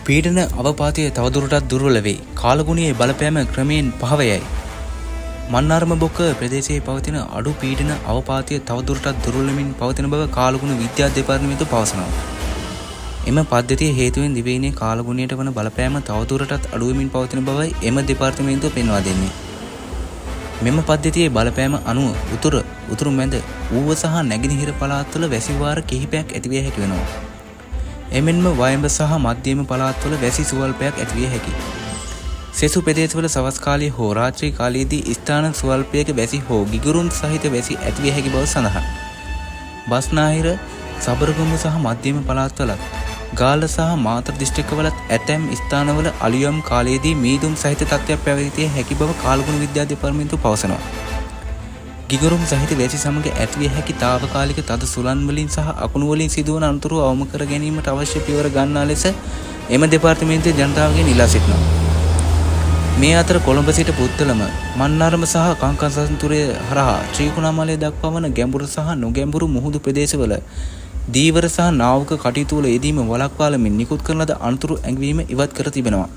පීඩන අවපාතය තවදුරටත් දුර්වල වේ. කාලගුණයේ බලපෑම ක්‍රමයෙන් පහව යයි. මන්නාරම බොක්ක ප්‍රදේශයේ පවතින අඩු පීඩන අවපාතය තවදුරටත් දුර්වල වෙමින් පවතින බව කාලගුණ විද්‍යා දෙපාර්තමේන්තුව පවසනවා. එම පද්ධතිය හේතුවෙන් දිවයිනේ කාලගුණයට වන බලපෑම තවදුරටත් අඩු වෙමින් පවතින බවයි එම දෙපාර්තමේන්තුව පෙන්වා දෙන්නේ. මෙම පද්ධතියේ බලපෑම අනුව උතුරු මැද ඌව සහ නැගෙනහිර පළාත්වල වැසි වාර කිහිපයක් ඇතිවිය හැකි වෙනවා. එමෙන්ම වයඹ සහ මධ්‍යම පළාත්වල වැසි සුවල්පයක් ඇතිවිය හැකියි. සෙසු ප්‍රදේශවල සවස් කාලයේ හෝ රාත්‍රී කාලයේදී ස්ථාන සුවල්පයක වැසි හෝ ගිගුරුම් සහිත වැසි ඇතිවිය හැකි බව සඳහන්. බස්නාහිර, සබරගමු සහ මධ්‍යම පළාත්වලත්, ගාල්ල සහ මාතර දිස්ත්‍රික්කවලත් ඇතැම් ස්ථානවල අලියම් කාලයේදී මීදුම් සහිත තත්ත්වයක් පැවතිය හැකි බව කාලගුණ විද්‍යා දෙපාර්තමේන්තුව පවසනවා. ගිගුරුම් සහිත වැසි සමග ඇතිවිය හැකි తాවකාලික තද සුළං වලින් සහ අකුණු වලින් සිදුවන අනතුරු අවම කර ගැනීමට අවශ්‍ය පියවර ගන්නා ලෙස එම දෙපාර්තමේන්තුවේ ජනතාවගෙන් ඉල්ලා සිටිනවා. මේ අතර කොළඹ සිට පුත්තලම, මන්නාරම සහ කංකසන්තුරය හරහා ත්‍රිකුණාමලය දක්වා වන ගැඹුරු සහ නොගැඹුරු මුහුදු ප්‍රදේශවල දීවර සහ නාවක කටයුතු වල යෙදීම වළක්වාලමින් නිකුත් කරන ලද අනතුරු ඇඟවීම ඉවත් කර තිබෙනවා.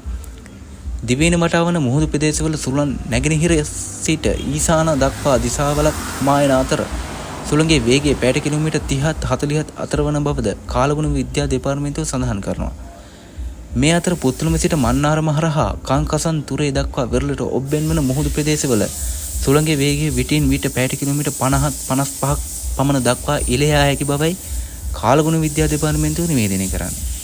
දිවයින වටා වන මුහුදු ප්‍රදේශවල සුළං නැගෙනහිර සිට ඊසාන දක්වා දිශාවල මායන අතර සුළඟේ වේගය පැයට කිලෝමීටර් 30ත් 40ත් අතර වන බවද කාලගුණ විද්‍යා දෙපාර්තමේන්තුව සඳහන් කරනවා. මේ අතර පුත්තලම සිට මන්නාරම හරහා කංකසන්තුරේ දක්වා වෙරළට ඔබ්බෙන් වන මුහුදු ප්‍රදේශවල සුළඟේ වේගය විටින් විට පැයට කිලෝමීටර් 50ත් 55ක් පමණ දක්වා ඉහළ යා හැකි බවයි කාලගුණ විද්‍යා දෙපාර්තමේන්තුව නිවේදනය කරන්නේ.